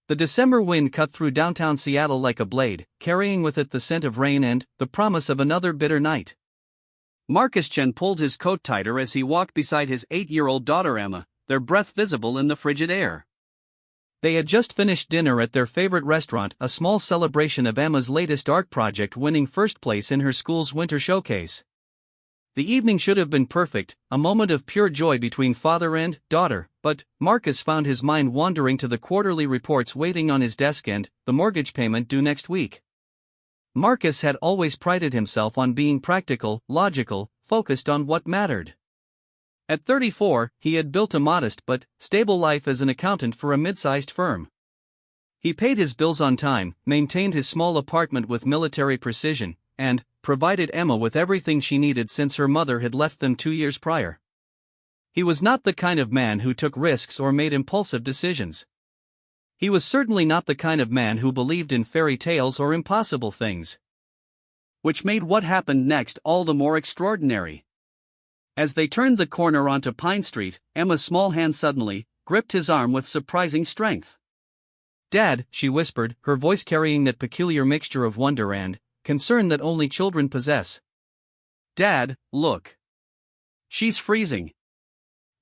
The December wind cut through downtown Seattle like a blade, carrying with it the scent of rain and the promise of another bitter night. Marcus Chen pulled his coat tighter as he walked beside his 8-year-old daughter Emma, their breath visible in the frigid air. They had just finished dinner at their favorite restaurant, a small celebration of Emma's latest art project winning first place in her school's winter showcase. The evening should have been perfect, a moment of pure joy between father and daughter, but Marcus found his mind wandering to the quarterly reports waiting on his desk and the mortgage payment due next week. Marcus had always prided himself on being practical, logical, focused on what mattered. At 34, he had built a modest but stable life as an accountant for a mid-sized firm. He paid his bills on time, maintained his small apartment with military precision, and provided Emma with everything she needed since her mother had left them 2 years prior. He was not the kind of man who took risks or made impulsive decisions. He was certainly not the kind of man who believed in fairy tales or impossible things. Which made what happened next all the more extraordinary. As they turned the corner onto Pine Street, Emma's small hand suddenly gripped his arm with surprising strength. "Dad," she whispered, her voice carrying that peculiar mixture of wonder and concern that only children possess. "Dad, look. She's freezing."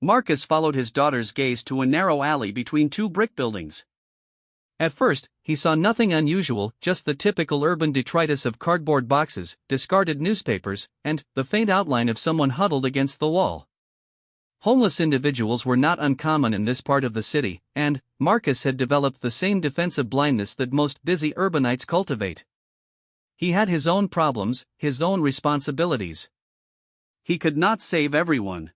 Marcus followed his daughter's gaze to a narrow alley between two brick buildings. At first, he saw nothing unusual, just the typical urban detritus of cardboard boxes, discarded newspapers, and the faint outline of someone huddled against the wall. Homeless individuals were not uncommon in this part of the city, and Marcus had developed the same defensive blindness that most busy urbanites cultivate. He had his own problems, his own responsibilities. He could not save everyone.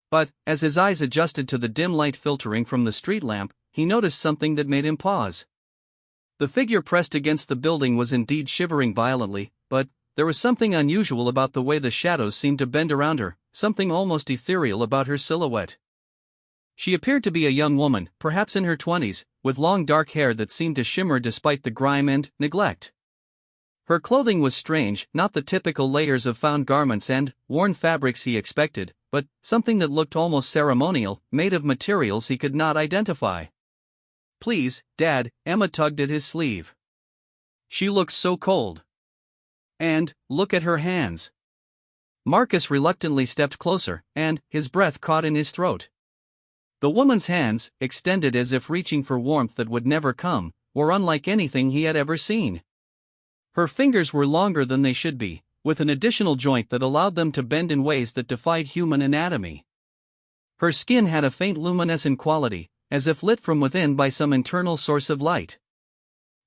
But, as his eyes adjusted to the dim light filtering from the street lamp, he noticed something that made him pause. The figure pressed against the building was indeed shivering violently, but there was something unusual about the way the shadows seemed to bend around her, something almost ethereal about her silhouette. She appeared to be a young woman, perhaps in her 20s, with long dark hair that seemed to shimmer despite the grime and neglect. Her clothing was strange, not the typical layers of found garments and worn fabrics he expected, but something that looked almost ceremonial, made of materials he could not identify. "Please, Dad," Emma tugged at his sleeve. "She looks so cold. And, look at her hands." Marcus reluctantly stepped closer, and his breath caught in his throat. The woman's hands, extended as if reaching for warmth that would never come, were unlike anything he had ever seen. Her fingers were longer than they should be, with an additional joint that allowed them to bend in ways that defied human anatomy. Her skin had a faint luminescent quality, as if lit from within by some internal source of light.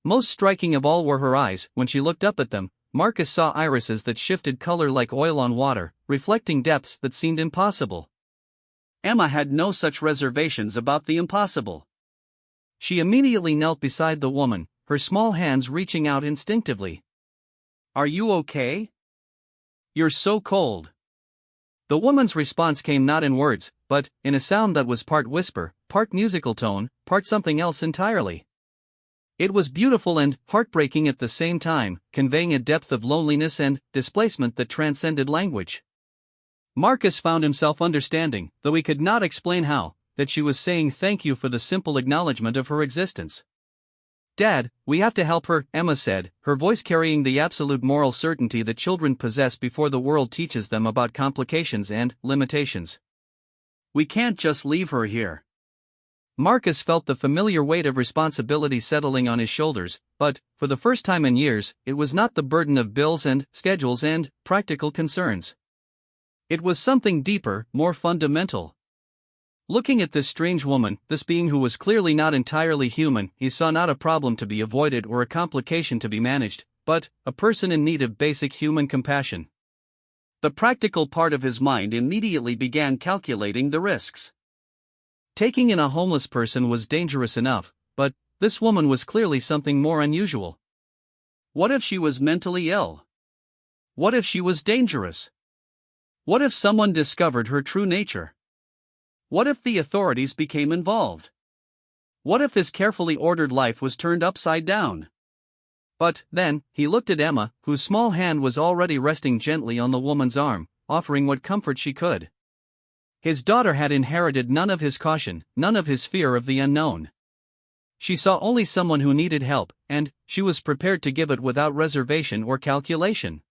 Most striking of all were her eyes. When she looked up at them, Marcus saw irises that shifted color like oil on water, reflecting depths that seemed impossible. Emma had no such reservations about the impossible. She immediately knelt beside the woman, her small hands reaching out instinctively. "Are you okay? You're so cold." The woman's response came not in words, but in a sound that was part whisper, part musical tone, part something else entirely. It was beautiful and heartbreaking at the same time, conveying a depth of loneliness and displacement that transcended language. Marcus found himself understanding, though he could not explain how, that she was saying thank you for the simple acknowledgement of her existence. "Dad, we have to help her," Emma said, her voice carrying the absolute moral certainty that children possess before the world teaches them about complications and limitations. "We can't just leave her here." Marcus felt the familiar weight of responsibility settling on his shoulders, but, for the first time in years, it was not the burden of bills and schedules and practical concerns. It was something deeper, more fundamental. Looking at this strange woman, this being who was clearly not entirely human, he saw not a problem to be avoided or a complication to be managed, but a person in need of basic human compassion. The practical part of his mind immediately began calculating the risks. Taking in a homeless person was dangerous enough, but this woman was clearly something more unusual. What if she was mentally ill? What if she was dangerous? What if someone discovered her true nature? What if the authorities became involved? What if his carefully ordered life was turned upside down? But then, he looked at Emma, whose small hand was already resting gently on the woman's arm, offering what comfort she could. His daughter had inherited none of his caution, none of his fear of the unknown. She saw only someone who needed help, and she was prepared to give it without reservation or calculation.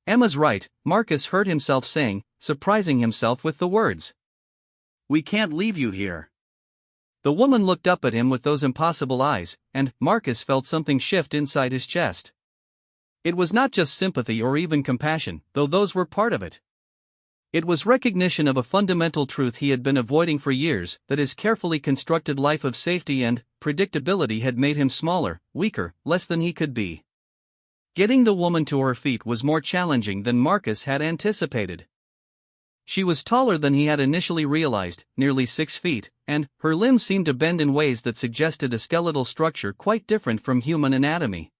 Emma's right, Marcus heard himself saying, surprising himself with the words. "We can't leave you here." The woman looked up at him with those impossible eyes, and Marcus felt something shift inside his chest. It was not just sympathy or even compassion, though those were part of it. It was recognition of a fundamental truth he had been avoiding for years, that his carefully constructed life of safety and predictability had made him smaller, weaker, less than he could be. Getting the woman to her feet was more challenging than Marcus had anticipated. She was taller than he had initially realized, nearly 6 feet, and her limbs seemed to bend in ways that suggested a skeletal structure quite different from human anatomy.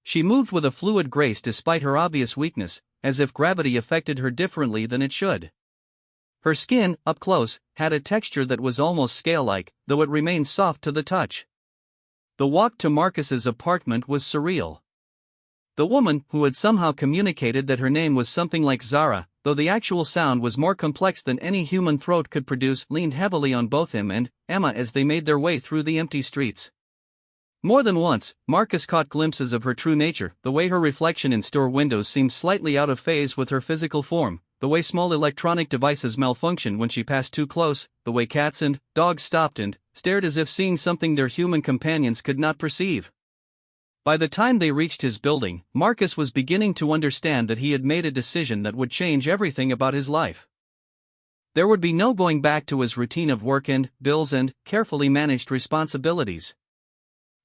She moved with a fluid grace despite her obvious weakness, as if gravity affected her differently than it should. Her skin, up close, had a texture that was almost scale-like, though it remained soft to the touch. The walk to Marcus's apartment was surreal. The woman, who had somehow communicated that her name was something like Zara, though the actual sound was more complex than any human throat could produce, leaned heavily on both him and Emma as they made their way through the empty streets. More than once, Marcus caught glimpses of her true nature, the way her reflection in store windows seemed slightly out of phase with her physical form, the way small electronic devices malfunctioned when she passed too close, the way cats and dogs stopped and stared as if seeing something their human companions could not perceive. By the time they reached his building, Marcus was beginning to understand that he had made a decision that would change everything about his life. There would be no going back to his routine of work and bills and carefully managed responsibilities.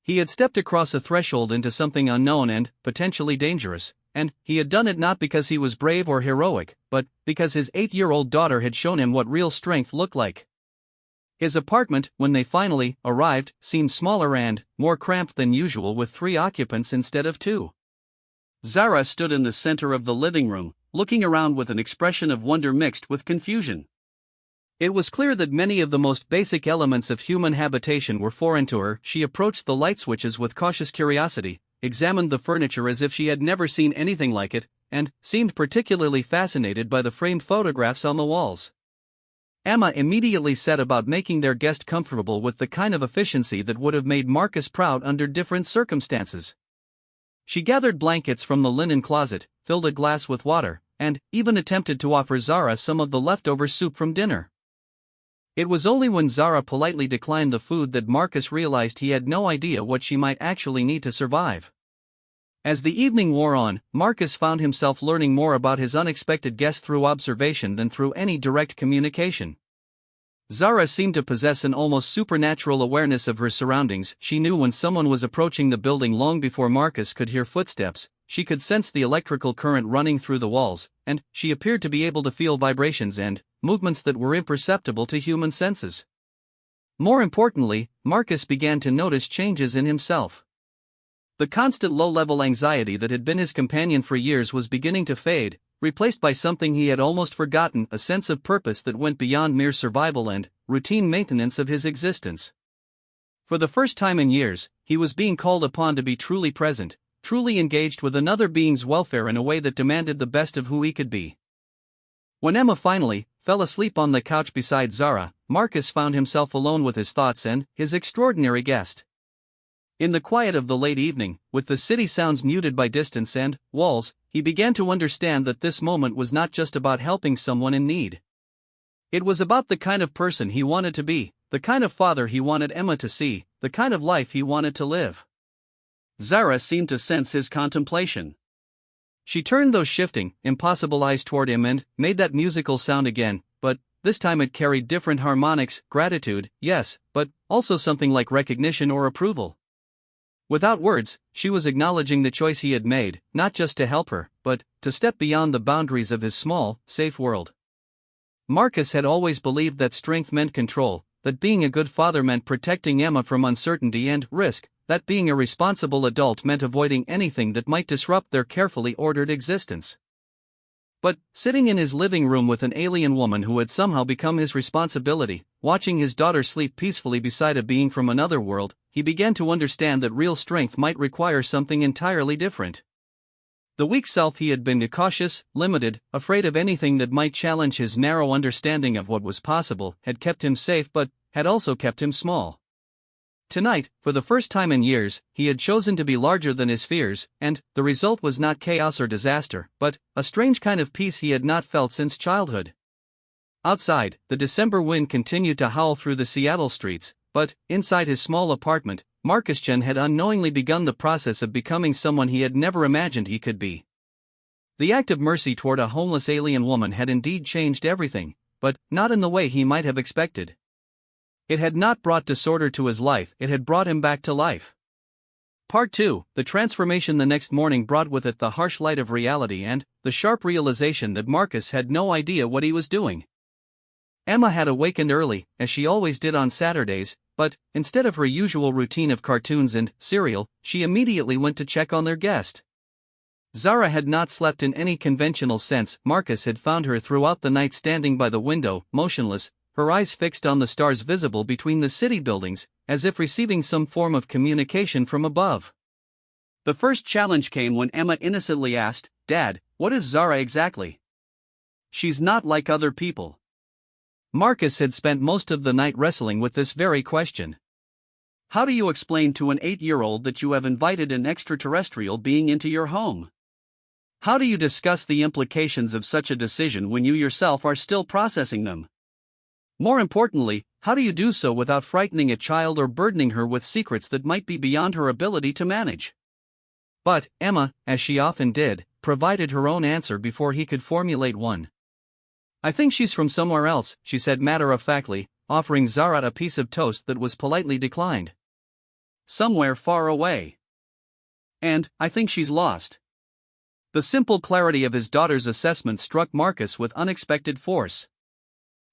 He had stepped across a threshold into something unknown and potentially dangerous, and he had done it not because he was brave or heroic, but because his 8-year-old daughter had shown him what real strength looked like. His apartment, when they finally arrived, seemed smaller and more cramped than usual, with 3 occupants instead of 2. Zara stood in the center of the living room, looking around with an expression of wonder mixed with confusion. It was clear that many of the most basic elements of human habitation were foreign to her. She approached the light switches with cautious curiosity, examined the furniture as if she had never seen anything like it, and seemed particularly fascinated by the framed photographs on the walls. Emma immediately set about making their guest comfortable with the kind of efficiency that would have made Marcus proud under different circumstances. She gathered blankets from the linen closet, filled a glass with water, and even attempted to offer Zara some of the leftover soup from dinner. It was only when Zara politely declined the food that Marcus realized he had no idea what she might actually need to survive. As the evening wore on, Marcus found himself learning more about his unexpected guest through observation than through any direct communication. Zara seemed to possess an almost supernatural awareness of her surroundings. She knew when someone was approaching the building long before Marcus could hear footsteps. She could sense the electrical current running through the walls, and she appeared to be able to feel vibrations and movements that were imperceptible to human senses. More importantly, Marcus began to notice changes in himself. The constant low-level anxiety that had been his companion for years was beginning to fade, replaced by something he had almost forgotten, a sense of purpose that went beyond mere survival and routine maintenance of his existence. For the first time in years, he was being called upon to be truly present, truly engaged with another being's welfare in a way that demanded the best of who he could be. When Emma finally fell asleep on the couch beside Zara, Marcus found himself alone with his thoughts and his extraordinary guest. In the quiet of the late evening, with the city sounds muted by distance and walls, he began to understand that this moment was not just about helping someone in need. It was about the kind of person he wanted to be, the kind of father he wanted Emma to see, the kind of life he wanted to live. Zara seemed to sense his contemplation. She turned those shifting, impossible eyes toward him and made that musical sound again, but this time it carried different harmonics, gratitude, yes, but also something like recognition or approval. Without words, she was acknowledging the choice he had made, not just to help her, but to step beyond the boundaries of his small, safe world. Marcus had always believed that strength meant control, that being a good father meant protecting Emma from uncertainty and risk, that being a responsible adult meant avoiding anything that might disrupt their carefully ordered existence. But, sitting in his living room with an alien woman who had somehow become his responsibility, watching his daughter sleep peacefully beside a being from another world, he began to understand that real strength might require something entirely different. The weak self he had been, cautious, limited, afraid of anything that might challenge his narrow understanding of what was possible, had kept him safe but had also kept him small. Tonight, for the first time in years, he had chosen to be larger than his fears, and the result was not chaos or disaster, but a strange kind of peace he had not felt since childhood. Outside, the December wind continued to howl through the Seattle streets, but inside his small apartment, Marcus Chen had unknowingly begun the process of becoming someone he had never imagined he could be. The act of mercy toward a homeless alien woman had indeed changed everything, but not in the way he might have expected. It had not brought disorder to his life, it had brought him back to life. Part 2, the transformation the next morning brought with it the harsh light of reality and the sharp realization that Marcus had no idea what he was doing. Emma had awakened early, as she always did on Saturdays, but instead of her usual routine of cartoons and cereal, she immediately went to check on their guest. Zara had not slept in any conventional sense. Marcus had found her throughout the night standing by the window, motionless, her eyes fixed on the stars visible between the city buildings, as if receiving some form of communication from above. The first challenge came when Emma innocently asked, "Dad, what is Zara exactly? She's not like other people." Marcus had spent most of the night wrestling with this very question. How do you explain to an 8-year-old that you have invited an extraterrestrial being into your home? How do you discuss the implications of such a decision when you yourself are still processing them? More importantly, how do you do so without frightening a child or burdening her with secrets that might be beyond her ability to manage? But Emma, as she often did, provided her own answer before he could formulate one. "I think she's from somewhere else," she said matter-of-factly, offering Zara a piece of toast that was politely declined. "Somewhere far away. And I think she's lost." The simple clarity of his daughter's assessment struck Marcus with unexpected force.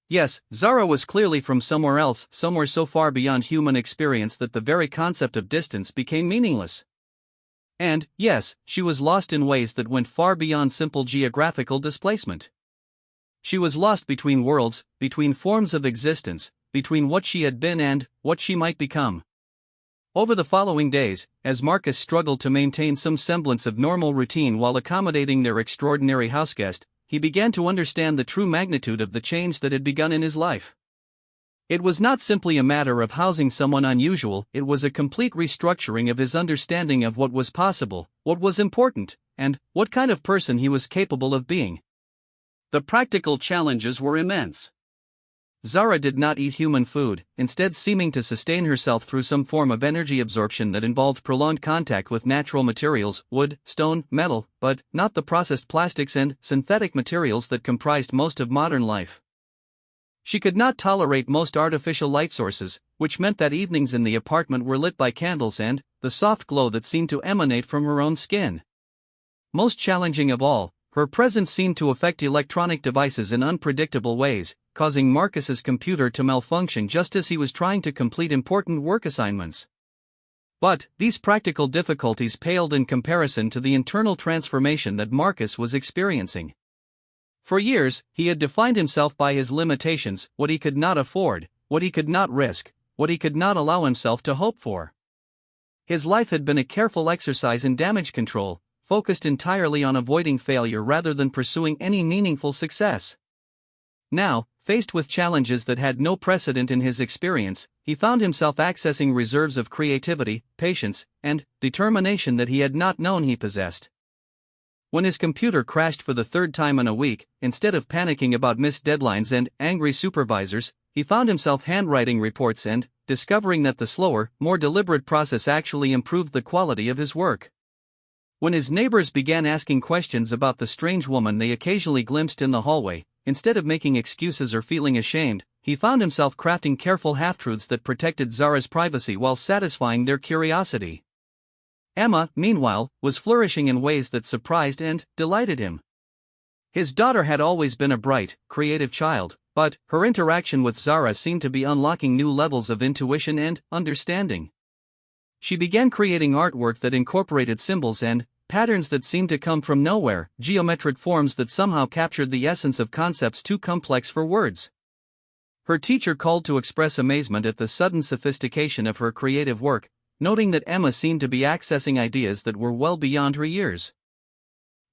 Yes, Zara was clearly from somewhere else, somewhere so far beyond human experience that the very concept of distance became meaningless. And, yes, she was lost in ways that went far beyond simple geographical displacement. She was lost between worlds, between forms of existence, between what she had been and what she might become. Over the following days, as Marcus struggled to maintain some semblance of normal routine while accommodating their extraordinary houseguest, he began to understand the true magnitude of the change that had begun in his life. It was not simply a matter of housing someone unusual, it was a complete restructuring of his understanding of what was possible, what was important, and what kind of person he was capable of being. The practical challenges were immense. Zara did not eat human food, instead seeming to sustain herself through some form of energy absorption that involved prolonged contact with natural materials, wood, stone, metal, but not the processed plastics and synthetic materials that comprised most of modern life. She could not tolerate most artificial light sources, which meant that evenings in the apartment were lit by candles and the soft glow that seemed to emanate from her own skin. Most challenging of all, her presence seemed to affect electronic devices in unpredictable ways, causing Marcus's computer to malfunction just as he was trying to complete important work assignments. But these practical difficulties paled in comparison to the internal transformation that Marcus was experiencing. For years, he had defined himself by his limitations, what he could not afford, what he could not risk, what he could not allow himself to hope for. His life had been a careful exercise in damage control, focused entirely on avoiding failure rather than pursuing any meaningful success. Now, faced with challenges that had no precedent in his experience, he found himself accessing reserves of creativity, patience, and determination that he had not known he possessed. When his computer crashed for the third time in a week, instead of panicking about missed deadlines and angry supervisors, he found himself handwriting reports and discovering that the slower, more deliberate process actually improved the quality of his work. When his neighbors began asking questions about the strange woman they occasionally glimpsed in the hallway, instead of making excuses or feeling ashamed, he found himself crafting careful half-truths that protected Zara's privacy while satisfying their curiosity. Emma, meanwhile, was flourishing in ways that surprised and delighted him. His daughter had always been a bright, creative child, but her interaction with Zara seemed to be unlocking new levels of intuition and understanding. She began creating artwork that incorporated symbols and patterns that seemed to come from nowhere, geometric forms that somehow captured the essence of concepts too complex for words. Her teacher called to express amazement at the sudden sophistication of her creative work, noting that Emma seemed to be accessing ideas that were well beyond her years.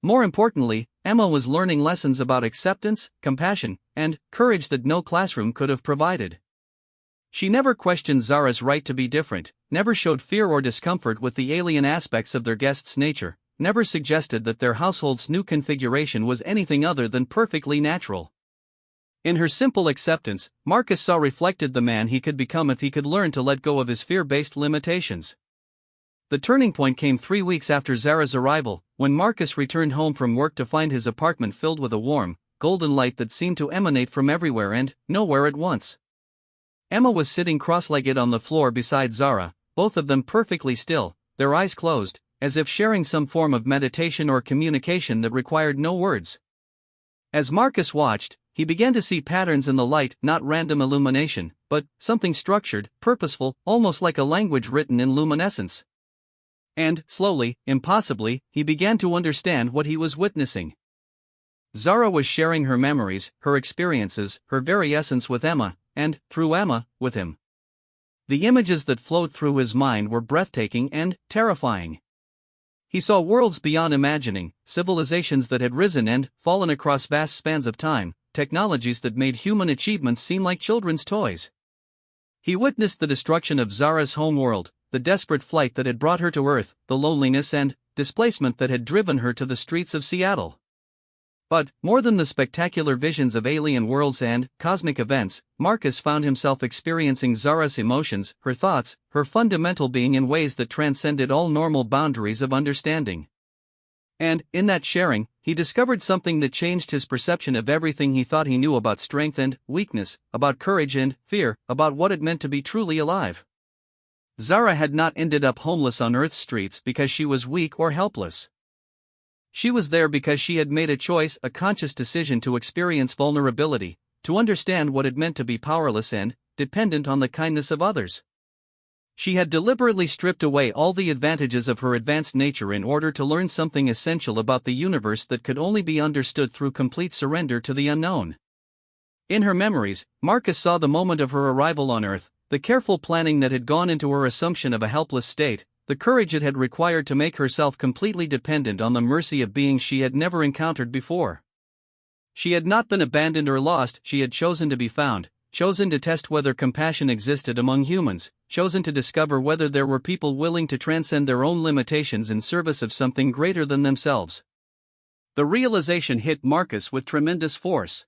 More importantly, Emma was learning lessons about acceptance, compassion, and courage that no classroom could have provided. She never questioned Zara's right to be different, never showed fear or discomfort with the alien aspects of their guest's nature, never suggested that their household's new configuration was anything other than perfectly natural. In her simple acceptance, Marcus saw reflected the man he could become if he could learn to let go of his fear-based limitations. The turning point came 3 weeks after Zara's arrival, when Marcus returned home from work to find his apartment filled with a warm, golden light that seemed to emanate from everywhere and nowhere at once. Emma was sitting cross-legged on the floor beside Zara, both of them perfectly still, their eyes closed, as if sharing some form of meditation or communication that required no words. As Marcus watched, he began to see patterns in the light, not random illumination, but something structured, purposeful, almost like a language written in luminescence. And, slowly, impossibly, he began to understand what he was witnessing. Zara was sharing her memories, her experiences, her very essence with Emma, and, through Emma, with him. The images that flowed through his mind were breathtaking and terrifying. He saw worlds beyond imagining, civilizations that had risen and fallen across vast spans of time, technologies that made human achievements seem like children's toys. He witnessed the destruction of Zara's home world, the desperate flight that had brought her to Earth, the loneliness and displacement that had driven her to the streets of Seattle. But, more than the spectacular visions of alien worlds and cosmic events, Marcus found himself experiencing Zara's emotions, her thoughts, her fundamental being in ways that transcended all normal boundaries of understanding. And, in that sharing, he discovered something that changed his perception of everything he thought he knew about strength and weakness, about courage and fear, about what it meant to be truly alive. Zara had not ended up homeless on Earth's streets because she was weak or helpless. She was there because she had made a choice, a conscious decision to experience vulnerability, to understand what it meant to be powerless and dependent on the kindness of others. She had deliberately stripped away all the advantages of her advanced nature in order to learn something essential about the universe that could only be understood through complete surrender to the unknown. In her memories, Marcus saw the moment of her arrival on Earth, the careful planning that had gone into her assumption of a helpless state, the courage it had required to make herself completely dependent on the mercy of beings she had never encountered before. She had not been abandoned or lost, she had chosen to be found, chosen to test whether compassion existed among humans, chosen to discover whether there were people willing to transcend their own limitations in service of something greater than themselves. The realization hit Marcus with tremendous force.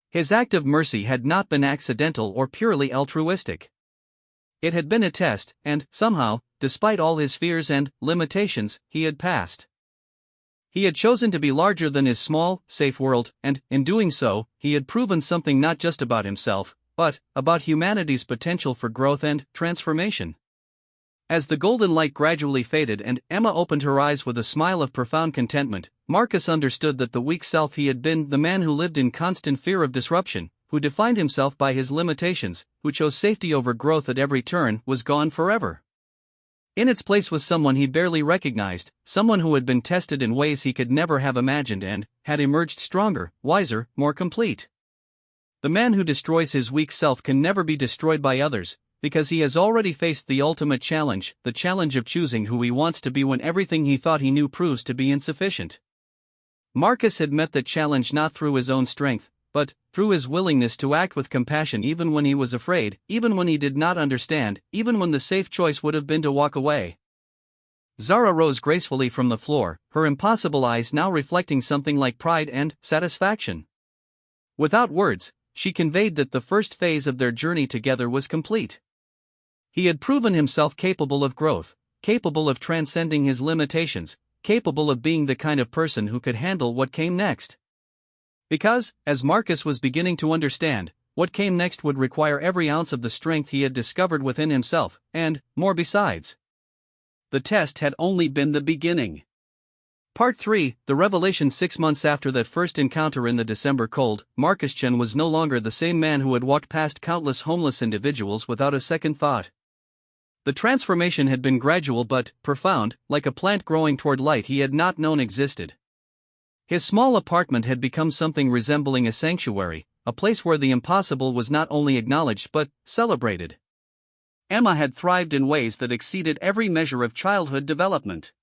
His act of mercy had not been accidental or purely altruistic. It had been a test, and, somehow, despite all his fears and limitations, he had passed. He had chosen to be larger than his small, safe world, and, in doing so, he had proven something not just about himself, but about humanity's potential for growth and transformation. As the golden light gradually faded and Emma opened her eyes with a smile of profound contentment, Marcus understood that the weak self he had been, the man who lived in constant fear of disruption, who defined himself by his limitations, who chose safety over growth at every turn, was gone forever. In its place was someone he barely recognized, someone who had been tested in ways he could never have imagined and had emerged stronger, wiser, more complete. The man who destroys his weak self can never be destroyed by others, because he has already faced the ultimate challenge, the challenge of choosing who he wants to be when everything he thought he knew proves to be insufficient. Marcus had met that challenge not through his own strength, but through his willingness to act with compassion even when he was afraid, even when he did not understand, even when the safe choice would have been to walk away. Zara rose gracefully from the floor, her impossible eyes now reflecting something like pride and satisfaction. Without words, she conveyed that the first phase of their journey together was complete. He had proven himself capable of growth, capable of transcending his limitations, capable of being the kind of person who could handle what came next. Because, as Marcus was beginning to understand, what came next would require every ounce of the strength he had discovered within himself, and more besides. The test had only been the beginning. Part 3, The Revelation. 6 months after that first encounter in the December cold, Marcus Chen was no longer the same man who had walked past countless homeless individuals without a second thought. The transformation had been gradual but profound, like a plant growing toward light he had not known existed. His small apartment had become something resembling a sanctuary, a place where the impossible was not only acknowledged but celebrated. Emma had thrived in ways that exceeded every measure of childhood development.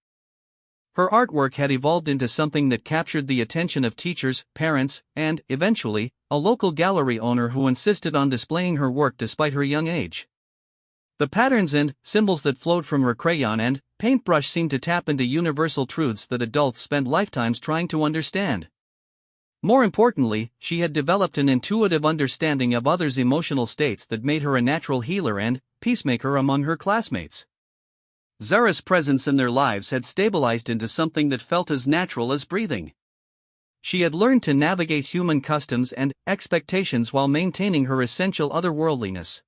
Her artwork had evolved into something that captured the attention of teachers, parents, and, eventually, a local gallery owner who insisted on displaying her work despite her young age. The patterns and symbols that flowed from her crayon and paintbrush seemed to tap into universal truths that adults spent lifetimes trying to understand. More importantly, she had developed an intuitive understanding of others' emotional states that made her a natural healer and peacemaker among her classmates. Zara's presence in their lives had stabilized into something that felt as natural as breathing. She had learned to navigate human customs and expectations while maintaining her essential otherworldliness.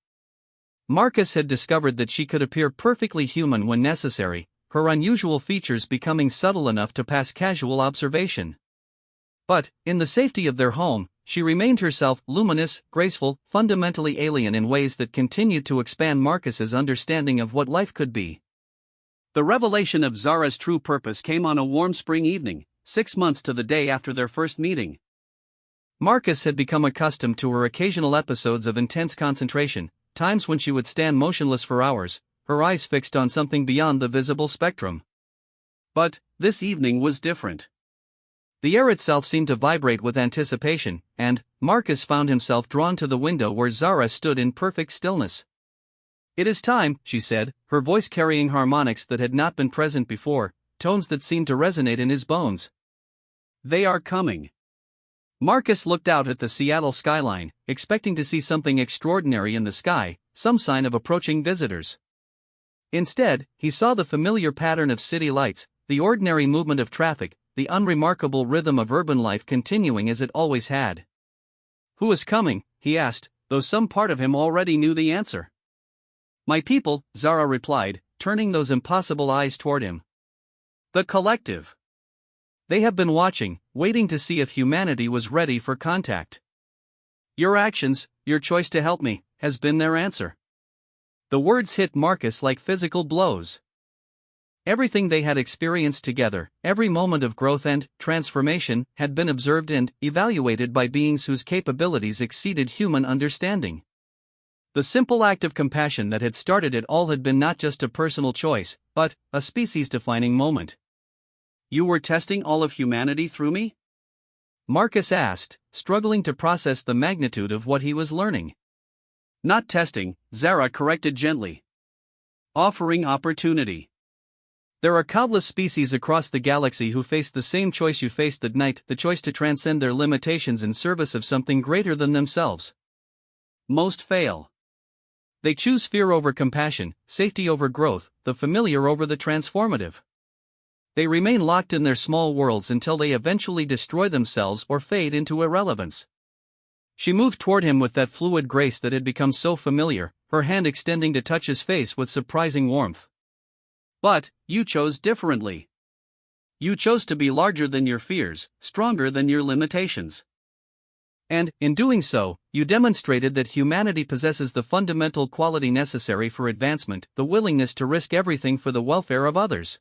Marcus had discovered that she could appear perfectly human when necessary, her unusual features becoming subtle enough to pass casual observation. But, in the safety of their home, she remained herself, luminous, graceful, fundamentally alien in ways that continued to expand Marcus's understanding of what life could be. The revelation of Zara's true purpose came on a warm spring evening, 6 months to the day after their first meeting. Marcus had become accustomed to her occasional episodes of intense concentration, times when she would stand motionless for hours, her eyes fixed on something beyond the visible spectrum. But this evening was different. The air itself seemed to vibrate with anticipation, and Marcus found himself drawn to the window where Zara stood in perfect stillness. "It is time," she said, her voice carrying harmonics that had not been present before, tones that seemed to resonate in his bones. "They are coming." Marcus looked out at the Seattle skyline, expecting to see something extraordinary in the sky, some sign of approaching visitors. Instead, he saw the familiar pattern of city lights, the ordinary movement of traffic, the unremarkable rhythm of urban life continuing as it always had. "Who is coming?" he asked, though some part of him already knew the answer. "My people," Zara replied, turning those impossible eyes toward him. "The collective. They have been watching, waiting to see if humanity was ready for contact. Your actions, your choice to help me, has been their answer." The words hit Marcus like physical blows. Everything they had experienced together, every moment of growth and transformation, had been observed and evaluated by beings whose capabilities exceeded human understanding. The simple act of compassion that had started it all had been not just a personal choice, but a species-defining moment. "You were testing all of humanity through me?" Marcus asked, struggling to process the magnitude of what he was learning. "Not testing," Zara corrected gently. "Offering opportunity. There are countless species across the galaxy who face the same choice you faced that night, the choice to transcend their limitations in service of something greater than themselves. Most fail. They choose fear over compassion, safety over growth, the familiar over the transformative. They remain locked in their small worlds until they eventually destroy themselves or fade into irrelevance." She moved toward him with that fluid grace that had become so familiar, her hand extending to touch his face with surprising warmth. "But you chose differently. You chose to be larger than your fears, stronger than your limitations. And, in doing so, you demonstrated that humanity possesses the fundamental quality necessary for advancement, the willingness to risk everything for the welfare of others."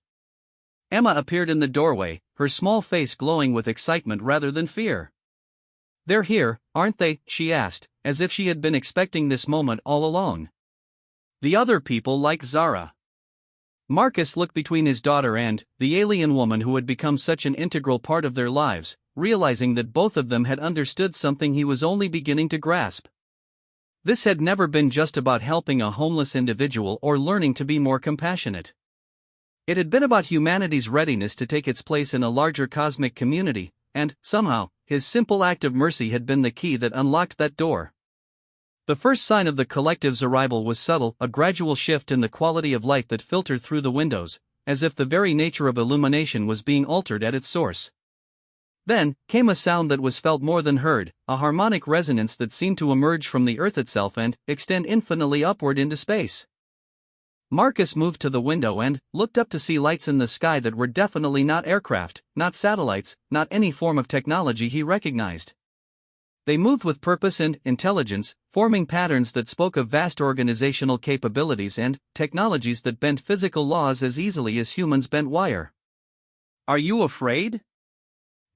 Emma appeared in the doorway, her small face glowing with excitement rather than fear. "They're here, aren't they?" she asked, as if she had been expecting this moment all along. "The other people like Zara." Marcus looked between his daughter and the alien woman who had become such an integral part of their lives, realizing that both of them had understood something he was only beginning to grasp. This had never been just about helping a homeless individual or learning to be more compassionate. It had been about humanity's readiness to take its place in a larger cosmic community, and, somehow, his simple act of mercy had been the key that unlocked that door. The first sign of the collective's arrival was subtle, a gradual shift in the quality of light that filtered through the windows, as if the very nature of illumination was being altered at its source. Then came a sound that was felt more than heard, a harmonic resonance that seemed to emerge from the earth itself and extend infinitely upward into space. Marcus moved to the window and looked up to see lights in the sky that were definitely not aircraft, not satellites, not any form of technology he recognized. They moved with purpose and intelligence, forming patterns that spoke of vast organizational capabilities and technologies that bent physical laws as easily as humans bent wire. "Are you afraid?"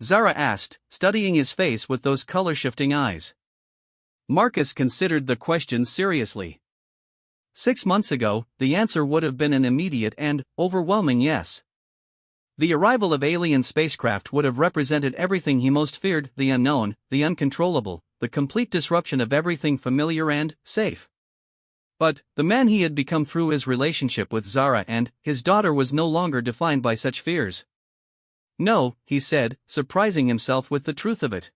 Zara asked, studying his face with those color-shifting eyes. Marcus considered the question seriously. 6 months ago, the answer would have been an immediate and overwhelming yes. The arrival of alien spacecraft would have represented everything he most feared: the unknown, the uncontrollable, the complete disruption of everything familiar and safe. But the man he had become through his relationship with Zara and his daughter was no longer defined by such fears. "No," he said, surprising himself with the truth of it.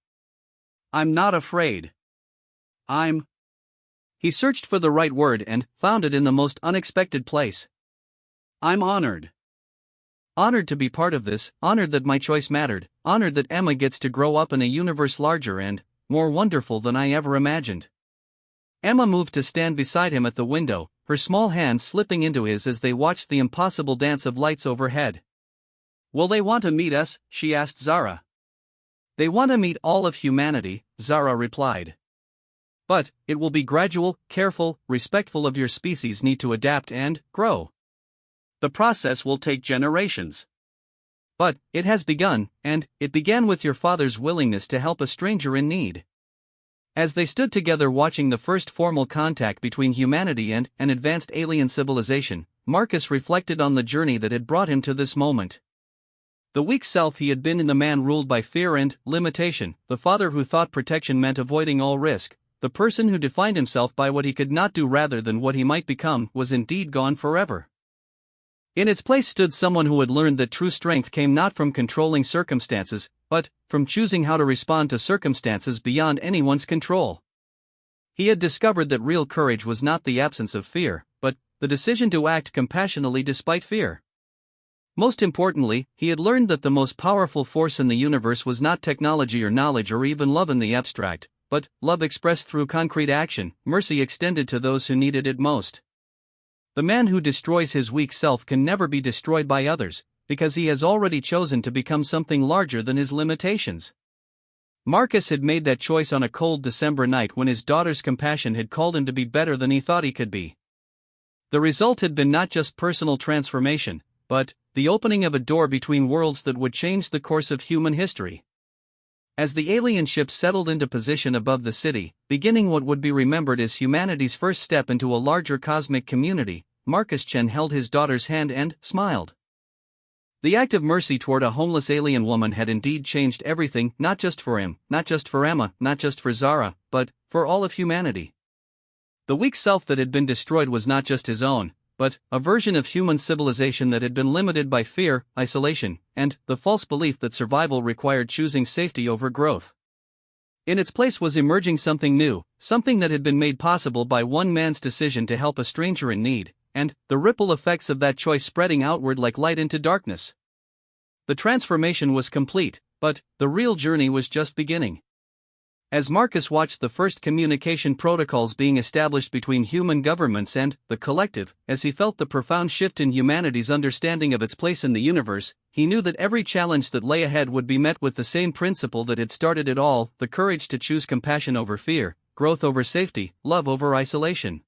"I'm not afraid. I'm..." He searched for the right word and found it in the most unexpected place. "I'm honored. Honored to be part of this, honored that my choice mattered, honored that Emma gets to grow up in a universe larger and more wonderful than I ever imagined." Emma moved to stand beside him at the window, her small hands slipping into his as they watched the impossible dance of lights overhead. "Will they want to meet us?" she asked Zara. "They want to meet all of humanity," Zara replied. "But it will be gradual, careful, respectful of your species need to adapt and grow. The process will take generations. But it has begun, and it began with your father's willingness to help a stranger in need." As they stood together watching the first formal contact between humanity and an advanced alien civilization, Marcus reflected on the journey that had brought him to this moment. The weak self he had been in, the man ruled by fear and limitation, the father who thought protection meant avoiding all risk, the person who defined himself by what he could not do rather than what he might become, was indeed gone forever. In its place stood someone who had learned that true strength came not from controlling circumstances, but from choosing how to respond to circumstances beyond anyone's control. He had discovered that real courage was not the absence of fear, but the decision to act compassionately despite fear. Most importantly, he had learned that the most powerful force in the universe was not technology or knowledge or even love in the abstract, but love expressed through concrete action, mercy extended to those who needed it most. The man who destroys his weak self can never be destroyed by others, because he has already chosen to become something larger than his limitations. Marcus had made that choice on a cold December night when his daughter's compassion had called him to be better than he thought he could be. The result had been not just personal transformation, but the opening of a door between worlds that would change the course of human history. As the alien ship settled into position above the city, beginning what would be remembered as humanity's first step into a larger cosmic community, Marcus Chen held his daughter's hand and smiled. The act of mercy toward a homeless alien woman had indeed changed everything, not just for him, not just for Emma, not just for Zara, but for all of humanity. The weak self that had been destroyed was not just his own, but a version of human civilization that had been limited by fear, isolation, and the false belief that survival required choosing safety over growth. In its place was emerging something new, something that had been made possible by one man's decision to help a stranger in need, and the ripple effects of that choice spreading outward like light into darkness. The transformation was complete, but the real journey was just beginning. As Marcus watched the first communication protocols being established between human governments and the collective, as he felt the profound shift in humanity's understanding of its place in the universe, he knew that every challenge that lay ahead would be met with the same principle that had started it all: the courage to choose compassion over fear, growth over safety, love over isolation.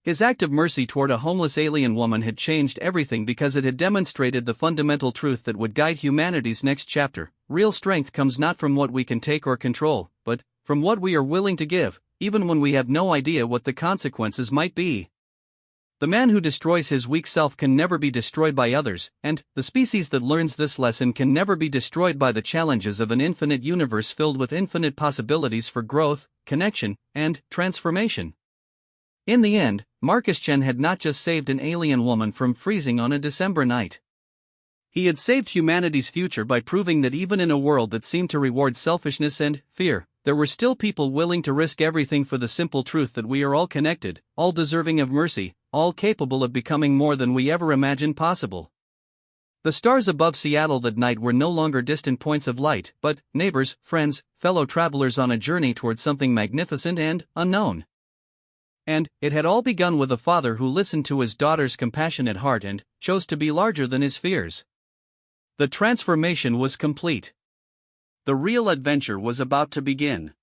His act of mercy toward a homeless alien woman had changed everything because it had demonstrated the fundamental truth that would guide humanity's next chapter: real strength comes not from what we can take or control, but from what we are willing to give, even when we have no idea what the consequences might be. The man who destroys his weak self can never be destroyed by others, and the species that learns this lesson can never be destroyed by the challenges of an infinite universe filled with infinite possibilities for growth, connection, and transformation. In the end, Marcus Chen had not just saved an alien woman from freezing on a December night. He had saved humanity's future by proving that even in a world that seemed to reward selfishness and fear, there were still people willing to risk everything for the simple truth that we are all connected, all deserving of mercy, all capable of becoming more than we ever imagined possible. The stars above Seattle that night were no longer distant points of light, but neighbors, friends, fellow travelers on a journey towards something magnificent and unknown. And it had all begun with a father who listened to his daughter's compassionate heart and chose to be larger than his fears. The transformation was complete. The real adventure was about to begin.